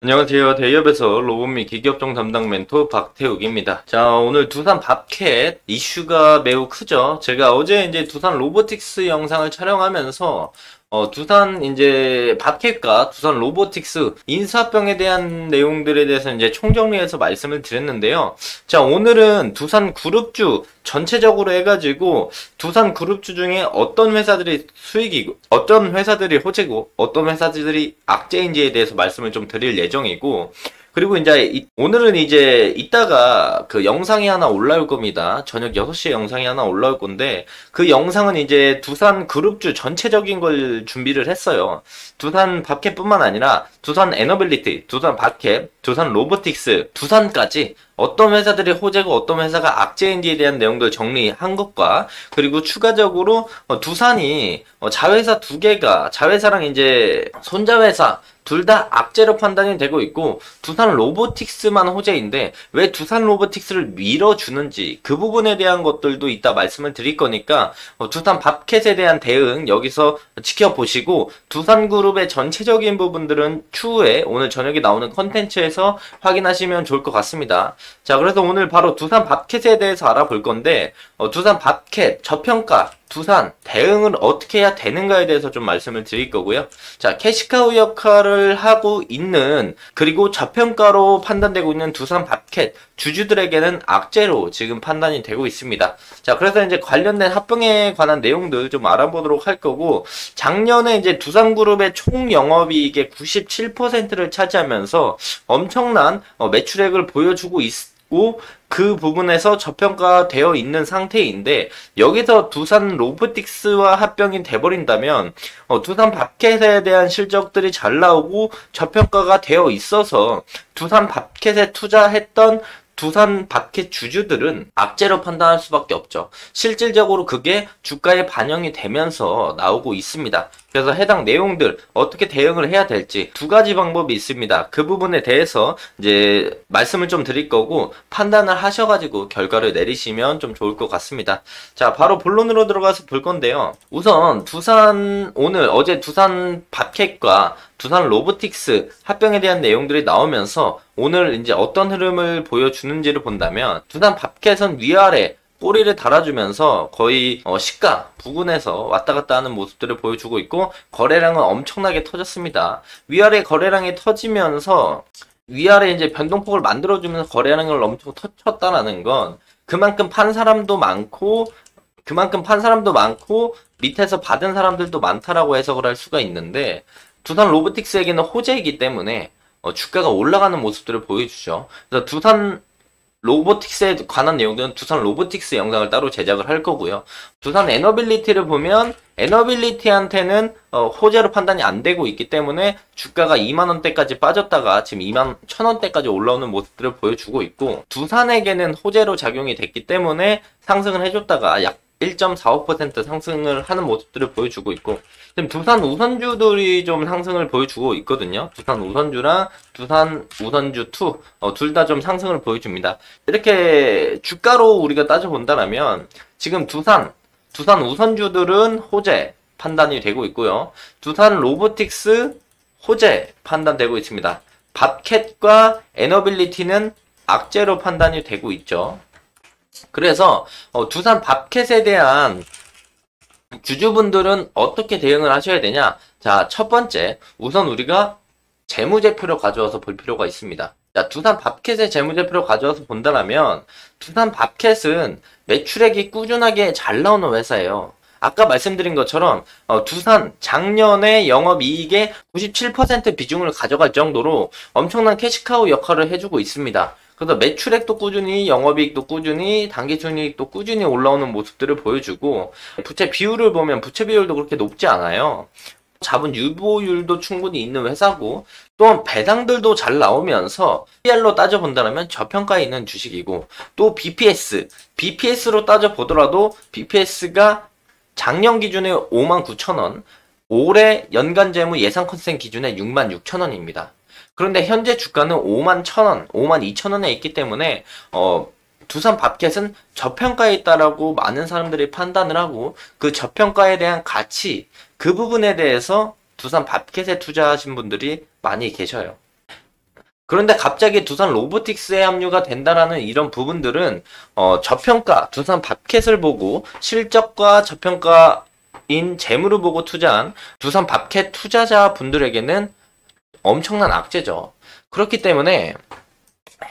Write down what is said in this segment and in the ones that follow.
안녕하세요. 대기업에서 로봇 및 기기업종 담당 멘토 박태욱입니다. 자, 오늘 두산 밥캣 이슈가 매우 크죠. 제가 어제 이제 두산 로보틱스 영상을 촬영하면서 두산 이제 밥캣과 두산 로보틱스 인수합병에 대한 내용들에 대해서 이제 총정리해서 말씀을 드렸는데요. 자, 오늘은 두산 그룹주 전체적으로 해가지고 두산 그룹주 중에 어떤 회사들이 수익이고 어떤 회사들이 호재고 어떤 회사들이 악재인지에 대해서 말씀을 좀 드릴 예정이고, 그리고 이제 오늘은 이제 이따가 그 영상이 하나 올라올 겁니다. 저녁 6시에 영상이 하나 올라올 건데, 그 영상은 이제 두산 그룹주 전체적인 걸 준비를 했어요. 두산 밥캣뿐만 아니라 두산 에너빌리티, 두산 밥캣, 두산 로보틱스, 두산까지 어떤 회사들이 호재고 어떤 회사가 악재인지에 대한 내용들 정리한 것과, 그리고 추가적으로 두산이 자회사 두 개가 자회사랑 이제 손자회사 둘 다 악재로 판단이 되고 있고, 두산 로보틱스만 호재인데 왜 두산 로보틱스를 밀어주는지 그 부분에 대한 것들도 이따 말씀을 드릴 거니까 두산 밥캣에 대한 대응 여기서 지켜보시고, 두산그룹의 전체적인 부분들은 추후에 오늘 저녁에 나오는 컨텐츠에서 확인하시면 좋을 것 같습니다. 자, 그래서 오늘 바로 두산 밥캣에 대해서 알아볼 건데, 두산 밥캣 저평가 두산 대응을 어떻게 해야 되는가에 대해서 좀 말씀을 드릴 거고요. 자, 캐시카우 역할을 하고 있는, 그리고 저평가로 판단되고 있는 두산 밥캣 주주들에게는 악재로 지금 판단이 되고 있습니다. 자, 그래서 이제 관련된 합병에 관한 내용들 좀 알아보도록 할 거고, 작년에 이제 두산그룹의 총 영업이익의 97%를 차지하면서 엄청난 매출액을 보여주고 있고, 그 부분에서 저평가되어 있는 상태인데, 여기서 두산 로보틱스와 합병이 돼버린다면 두산 밥캣에 대한 실적들이 잘 나오고 저평가가 되어 있어서 두산 밥캣에 투자했던 두산 밥캣 주주들은 악재로 판단할 수밖에 없죠. 실질적으로 그게 주가에 반영이 되면서 나오고 있습니다. 그래서 해당 내용들 어떻게 대응을 해야 될지 두 가지 방법이 있습니다. 그 부분에 대해서 이제 말씀을 좀 드릴 거고, 판단을 하셔가지고 결과를 내리시면 좀 좋을 것 같습니다. 자, 바로 본론으로 들어가서 볼 건데요. 우선 어제 두산 밥캣과 두산 로보틱스 합병에 대한 내용들이 나오면서 오늘 이제 어떤 흐름을 보여주는지를 본다면, 두산 밥캣은 위아래 꼬리를 달아주면서 거의 시가 부근에서 왔다 갔다 하는 모습들을 보여주고 있고, 거래량은 엄청나게 터졌습니다. 위아래 거래량이 터지면서 위아래 이제 변동폭을 만들어주면서 거래량을 엄청 터쳤다라는 건 그만큼 판 사람도 많고 밑에서 받은 사람들도 많다라고 해석을 할 수가 있는데, 두산 로보틱스에게는 호재이기 때문에 주가가 올라가는 모습들을 보여주죠. 그래서 두산 로보틱스에 관한 내용들은 두산 로보틱스 영상을 따로 제작을 할 거고요. 두산 에너빌리티를 보면 에너빌리티한테는 호재로 판단이 안 되고 있기 때문에 주가가 2만원대까지 빠졌다가 지금 2만 1,000원대까지 올라오는 모습들을 보여주고 있고, 두산에게는 호재로 작용이 됐기 때문에 상승을 해줬다가 약 1.45% 상승을 하는 모습들을 보여주고 있고, 지금 두산 우선주들이 좀 상승을 보여주고 있거든요. 두산 우선주랑 두산 우선주 2, 둘 다 좀 상승을 보여줍니다. 이렇게 주가로 우리가 따져본다면 지금 두산 우선주들은 호재 판단이 되고 있고요. 두산 로보틱스 호재 판단되고 있습니다. 밥캣과 에너빌리티는 악재로 판단이 되고 있죠. 그래서 두산 밥캣에 대한 주주분들은 어떻게 대응을 하셔야 되냐? 자, 첫 번째, 우선 우리가 재무제표를 가져와서 볼 필요가 있습니다. 자, 두산 밥캣의 재무제표를 가져와서 본다면 두산 밥캣은 매출액이 꾸준하게 잘 나오는 회사예요. 아까 말씀드린 것처럼 두산 작년에 영업이익의 97% 비중을 가져갈 정도로 엄청난 캐시카우 역할을 해주고 있습니다. 그래서 매출액도 꾸준히, 영업이익도 꾸준히, 당기순이익도 꾸준히 올라오는 모습들을 보여주고, 부채 비율을 보면 부채 비율도 그렇게 높지 않아요. 자본 유보율도 충분히 있는 회사고, 또한 배당들도 잘 나오면서 PR로 따져본다면 저평가에 있는 주식이고, 또 BPS로 따져보더라도 BPS가 작년 기준에 59,000원, 올해 연간 재무 예상 컨센 기준에 66,000원입니다. 그런데 현재 주가는 51,000원, 52,000원에 있기 때문에 두산 밥캣은 저평가에 있다라고 많은 사람들이 판단을 하고, 그 저평가에 대한 가치, 그 부분에 대해서 두산 밥캣에 투자하신 분들이 많이 계셔요. 그런데 갑자기 두산 로보틱스에 합류가 된다라는 이런 부분들은 저평가 두산 밥캣을 보고 실적과 저평가인 재물을 보고 투자한 두산 밥캣 투자자 분들에게는 엄청난 악재죠. 그렇기 때문에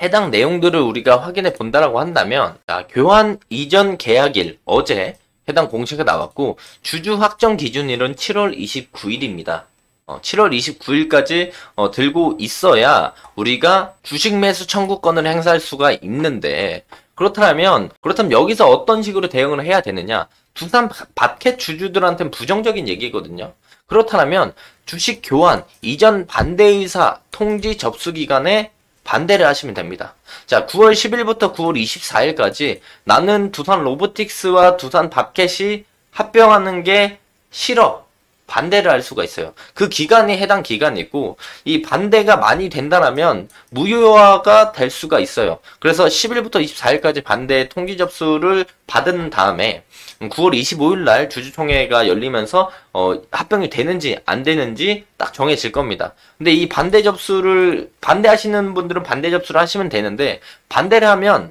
해당 내용들을 우리가 확인해 본다라고 한다면, 교환 이전 계약일 어제 해당 공시가 나왔고 주주 확정 기준일은 7월 29일입니다. 7월 29일까지 들고 있어야 우리가 주식 매수 청구권을 행사할 수가 있는데, 그렇다면 여기서 어떤 식으로 대응을 해야 되느냐? 두산 밥캣 주주들한테는 부정적인 얘기거든요. 그렇다면 주식 교환 이전 반대 의사 통지 접수 기간에 반대를 하시면 됩니다. 자, 9월 10일부터 9월 24일까지 나는 두산 로보틱스와 두산 밥캣이 합병하는 게 싫어. 반대를 할 수가 있어요. 그 기간이 해당 기간이고, 이 반대가 많이 된다면 무효화가 될 수가 있어요. 그래서 10일부터 24일까지 반대 통지 접수를 받은 다음에 9월 25일 날 주주총회가 열리면서 합병이 되는지 안 되는지 딱 정해질 겁니다. 근데 이 반대하시는 분들은 반대 접수를 하시면 되는데, 반대를 하면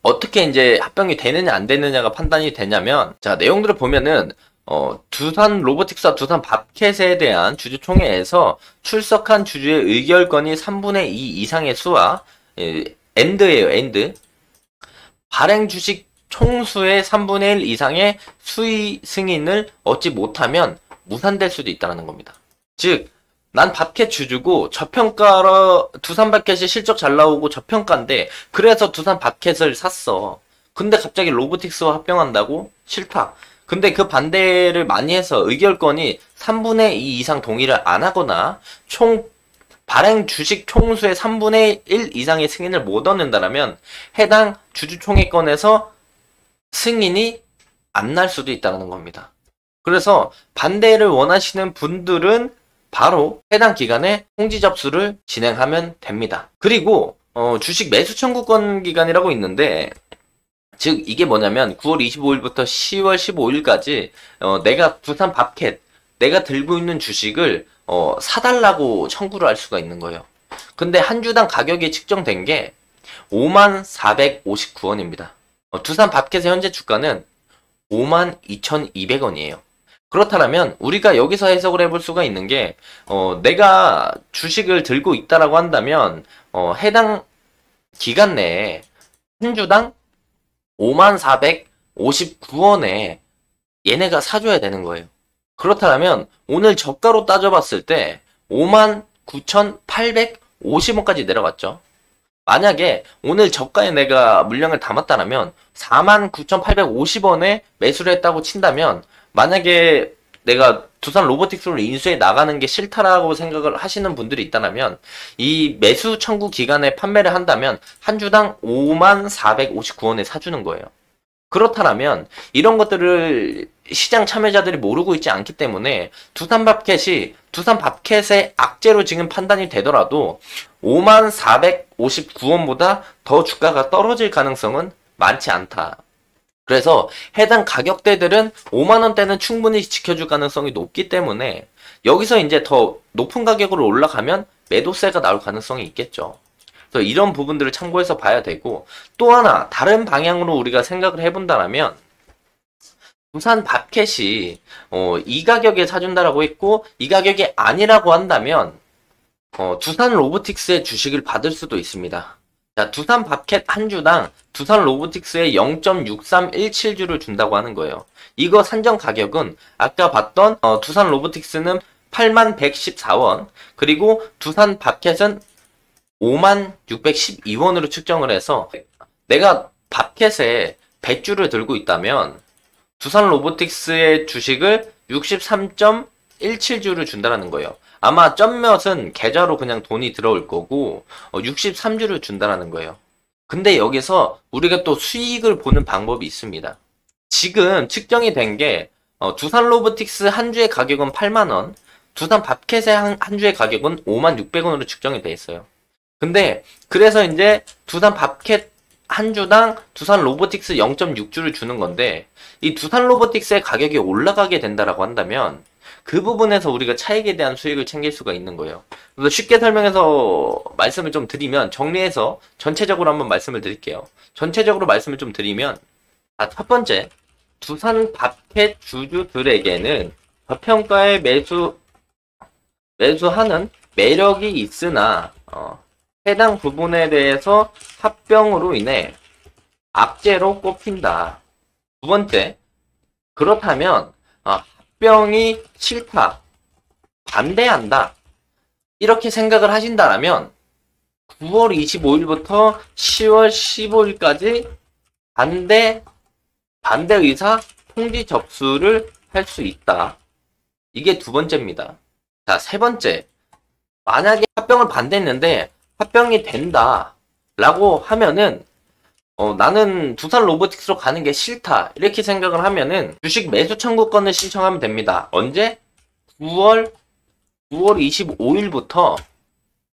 어떻게 이제 합병이 되느냐 안 되느냐가 판단이 되냐면, 자, 내용들을 보면은 두산 로보틱스와 두산 밥캣에 대한 주주총회에서 출석한 주주의 의결권이 3분의 2 이상의 수와 엔드예요, 엔드. 발행 주식 총수의 3분의 1 이상의 수의 승인을 얻지 못하면 무산될 수도 있다는 겁니다. 즉, 난 밥캣 주주고 저평가로 두산 밥캣이 실적 잘 나오고 저평가인데 그래서 두산 밥캣을 샀어. 근데 갑자기 로보틱스와 합병한다고? 싫다. 근데 그 반대를 많이 해서 의결권이 3분의 2 이상 동의를 안 하거나 발행 주식 총수의 3분의 1 이상의 승인을 못 얻는다면 해당 주주총회권에서 승인이 안 날 수도 있다는 겁니다. 그래서 반대를 원하시는 분들은 바로 해당 기간에 통지 접수를 진행하면 됩니다. 그리고 주식 매수 청구권 기간이라고 있는데, 즉 이게 뭐냐면 9월 25일부터 10월 15일까지 내가 두산 밥캣 내가 들고 있는 주식을 사달라고 청구를 할 수가 있는 거예요. 근데 한 주당 가격이 측정된 게 54,459원입니다. 두산 밥캣의 현재 주가는 52,200원이에요. 그렇다면 우리가 여기서 해석을 해볼 수가 있는 게, 내가 주식을 들고 있다라고 한다면 해당 기간 내에 한 주당 54,459원에 얘네가 사줘야 되는 거예요. 그렇다면 오늘 저가로 따져봤을 때 59,850원까지 내려갔죠. 만약에 오늘 저가에 내가 물량을 담았다면 49,850원에 매수를 했다고 친다면, 만약에 내가 두산 로보틱스를 인수해 나가는 게 싫다라고 생각을 하시는 분들이 있다면 이 매수 청구 기간에 판매를 한다면 한 주당 54,459원에 사주는 거예요. 그렇다면 이런 것들을 시장 참여자들이 모르고 있지 않기 때문에 두산 밥캣의 악재로 지금 판단이 되더라도 54,459원보다 더 주가가 떨어질 가능성은 많지 않다. 그래서 해당 가격대들은 5만원대는 충분히 지켜줄 가능성이 높기 때문에 여기서 이제 더 높은 가격으로 올라가면 매도세가 나올 가능성이 있겠죠. 그래서 이런 부분들을 참고해서 봐야 되고, 또 하나 다른 방향으로 우리가 생각을 해본다면 두산 밥캣이 이 가격에 사준다라고 했고 이 가격이 아니라고 한다면 두산 로보틱스의 주식을 받을 수도 있습니다. 자, 두산 밥캣 한 주당 두산 로보틱스에 0.6317주를 준다고 하는 거예요. 이거 산정 가격은 아까 봤던 두산 로보틱스는 81,114원, 그리고 두산 밥캣은 51,612원으로 측정을 해서 내가 밥캣에 100주를 들고 있다면 두산 로보틱스의 주식을 63.17주를 준다는 거예요. 아마 점몇은 계좌로 그냥 돈이 들어올 거고 63주를 준다는 거예요. 근데 여기서 우리가 또 수익을 보는 방법이 있습니다. 지금 측정이 된 게 두산 로보틱스 한 주의 가격은 8만원, 두산 밥캣의 한 주의 가격은 56,600원으로 측정이 돼 있어요. 근데 그래서 이제 두산 밥캣 한 주당 두산 로보틱스 0.6주를 주는 건데, 이 두산 로보틱스의 가격이 올라가게 된다라고 한다면 그 부분에서 우리가 차익에 대한 수익을 챙길 수가 있는 거예요. 그래서 쉽게 설명해서 말씀을 좀 드리면, 정리해서 전체적으로 한번 말씀을 드릴게요. 전체적으로 말씀을 좀 드리면, 첫 번째, 두산 밥캣 주주들에게는 저평가에 매수하는 매력이 있으나 해당 부분에 대해서 합병으로 인해 악재로 꼽힌다. 두 번째, 그렇다면 합병이 싫다, 반대한다, 이렇게 생각을 하신다면 9월 25일부터 10월 15일까지 반대 의사 통지 접수를 할 수 있다. 이게 두 번째입니다. 자, 세 번째. 만약에 합병을 반대했는데 합병이 된다 라고 하면은 나는 두산 로보틱스로 가는 게 싫다, 이렇게 생각을 하면은 주식 매수 청구권을 신청하면 됩니다. 언제? 9월 25일부터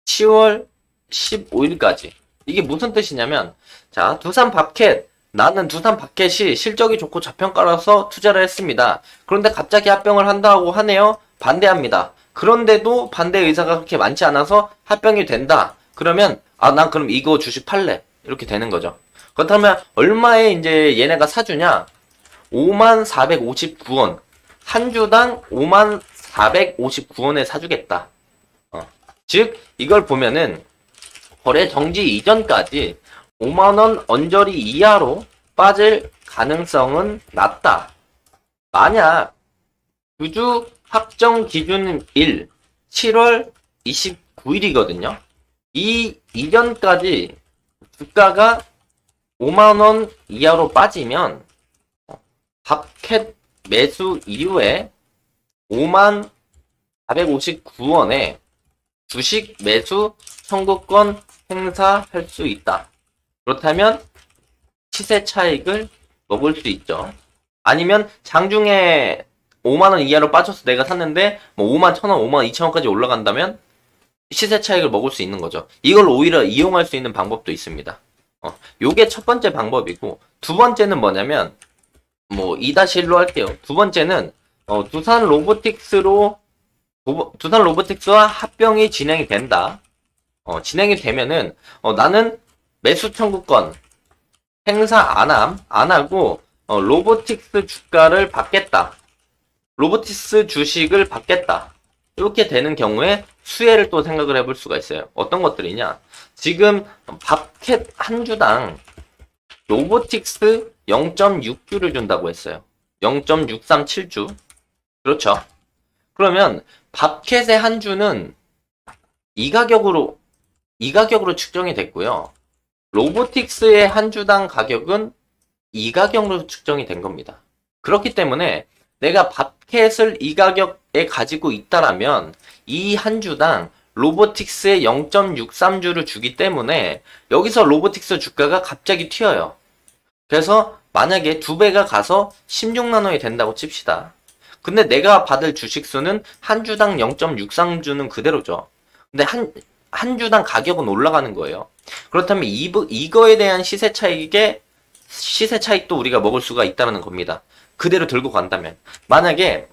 10월 15일까지. 이게 무슨 뜻이냐면, 자, 나는 두산 밥캣이 실적이 좋고 저평가라서 투자를 했습니다. 그런데 갑자기 합병을 한다고 하네요. 반대합니다. 그런데도 반대 의사가 그렇게 많지 않아서 합병이 된다. 그러면 난 그럼 이거 주식 팔래, 이렇게 되는 거죠. 그렇다면 얼마에 이제 얘네가 사주냐? 5459원. 한 주당 5459원에 사주겠다. 즉 이걸 보면은 거래 정지 이전까지 5만원 언저리 이하로 빠질 가능성은 낮다. 만약 주주 확정 기준일 7월 29일이거든요. 이 이전까지 주가가 5만원 이하로 빠지면 밥캣 매수 이후에 5459원에 주식 매수 청구권 행사할 수 있다. 그렇다면 시세 차익을 먹을 수 있죠. 아니면 장중에 5만원 이하로 빠져서 내가 샀는데 뭐 5만 1,000원, 5만 2천원까지 올라간다면 시세 차익을 먹을 수 있는 거죠. 이걸 오히려 이용할 수 있는 방법도 있습니다. 요게 첫 번째 방법이고, 두 번째는 뭐냐면, 2-1로 할게요. 두 번째는, 두산 로보틱스와 합병이 진행이 된다. 진행이 되면은, 나는 매수 청구권 행사 안 하고, 로보틱스 주가를 받겠다. 로보틱스 주식을 받겠다. 이렇게 되는 경우에 수혜를 또 생각을 해볼 수가 있어요. 어떤 것들이냐? 지금 밥캣 한 주당 로보틱스 0.6주를 준다고 했어요. 0.637주. 그렇죠. 그러면 밥캣의 한 주는 이 가격으로 측정이 됐고요. 로보틱스의 한 주당 가격은 이 가격으로 측정이 된 겁니다. 그렇기 때문에 내가 밥캣을 이 가격에 가지고 있다라면 이 한 주당 로보틱스에 0.63주를 주기 때문에 여기서 로보틱스 주가가 갑자기 튀어요. 그래서 만약에 2배가 가서 16만원이 된다고 칩시다. 근데 내가 받을 주식수는 한 주당 0.63주는 그대로죠. 근데 한 주당 가격은 올라가는 거예요. 그렇다면 이거에 대한 시세 차익도 우리가 먹을 수가 있다는 겁니다. 그대로 들고 간다면. 만약에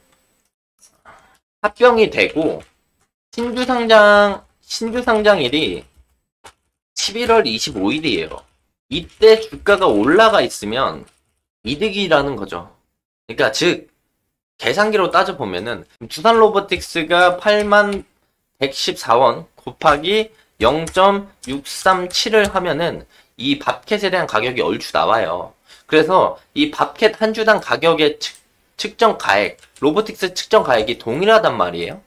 합병이 되고 신주 상장일이 11월 25일이에요. 이때 주가가 올라가 있으면 이득이라는 거죠. 그러니까 즉 계산기로 따져보면은 두산 로보틱스가 8114원 곱하기 0.637을 하면은 이 밥캣에 대한 가격이 얼추 나와요. 그래서 이 밥캣 한 주당 가격의 측정 가액, 로보틱스 측정 가액이 동일하단 말이에요.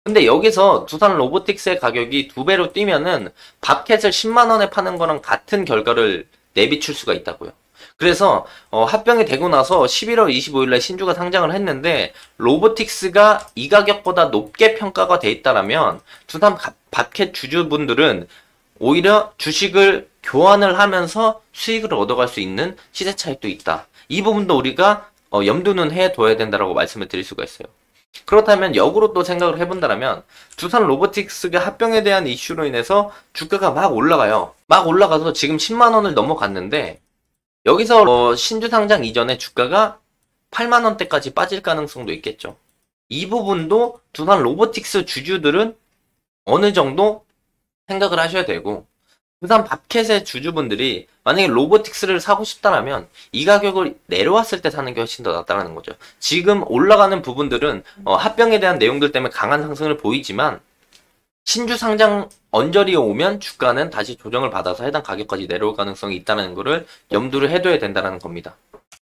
근데 여기서 두산 로보틱스의 가격이 2배로 뛰면은 밥캣을 10만원에 파는 거랑 같은 결과를 내비칠 수가 있다고요. 그래서 합병이 되고 나서 11월 25일날 신주가 상장을 했는데 로보틱스가 이 가격보다 높게 평가가 돼 있다라면 두산 밥캣 주주분들은 오히려 주식을 교환을 하면서 수익을 얻어갈 수 있는 시세 차익도 있다. 이 부분도 우리가 염두는 해둬야 된다라고 말씀을 드릴 수가 있어요. 그렇다면 역으로 또 생각을 해본다면 두산 로보틱스가 합병에 대한 이슈로 인해서 주가가 막 올라가요. 막 올라가서 지금 10만원을 넘어갔는데 여기서 신주 상장 이전에 주가가 8만원대까지 빠질 가능성도 있겠죠. 이 부분도 두산 로보틱스 주주들은 어느 정도 생각을 하셔야 되고, 두산 밥캣의 주주분들이 만약에 로보틱스를 사고 싶다라면 이 가격을 내려왔을 때 사는 게 훨씬 더 낫다는 거죠. 지금 올라가는 부분들은 합병에 대한 내용들 때문에 강한 상승을 보이지만 신주 상장 언저리에 오면 주가는 다시 조정을 받아서 해당 가격까지 내려올 가능성이 있다는 거를 염두를 해둬야 된다는 겁니다.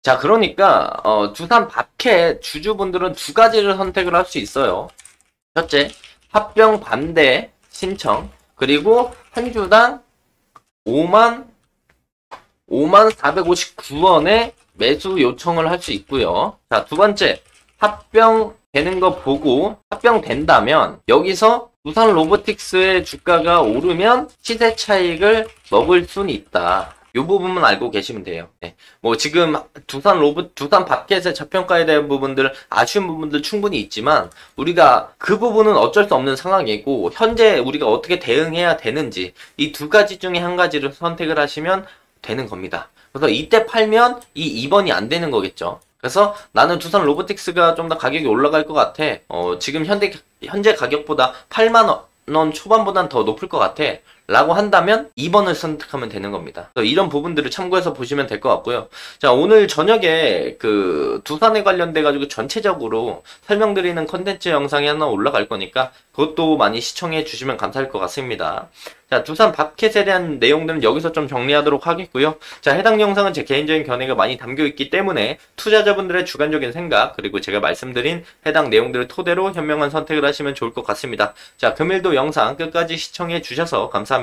자, 그러니까 두산 밥캣 주주분들은 두 가지를 선택을 할 수 있어요. 첫째, 합병 반대 신청, 그리고 한 주당 5459원에 매수 요청을 할 수 있고요. 자, 두 번째, 합병되는 거 보고 합병된다면 여기서 두산 로보틱스의 주가가 오르면 시세 차익을 먹을 수는 있다. 이 부분만 알고 계시면 돼요. 네. 뭐 지금 두산 밥켓의 저평가에 대한 부분들, 아쉬운 부분들 충분히 있지만 우리가 그 부분은 어쩔 수 없는 상황이고 현재 우리가 어떻게 대응해야 되는지 이 두 가지 중에 한 가지를 선택을 하시면 되는 겁니다. 그래서 이때 팔면 이 2번이 안 되는 거겠죠. 그래서 나는 두산 로보틱스가 좀 더 가격이 올라갈 것 같아. 지금 현재 가격보다 8만 원 초반보단 더 높을 것 같아. 라고 한다면 2번을 선택하면 되는 겁니다. 이런 부분들을 참고해서 보시면 될 것 같고요. 자, 오늘 저녁에 그 두산에 관련돼 가지고 전체적으로 설명드리는 컨텐츠 영상이 하나 올라갈 거니까 그것도 많이 시청해 주시면 감사할 것 같습니다. 자, 두산 밥캣에 대한 내용들은 여기서 좀 정리하도록 하겠고요. 자, 해당 영상은 제 개인적인 견해가 많이 담겨 있기 때문에 투자자분들의 주관적인 생각, 그리고 제가 말씀드린 해당 내용들을 토대로 현명한 선택을 하시면 좋을 것 같습니다. 자, 금일도 영상 끝까지 시청해 주셔서 감사합니다.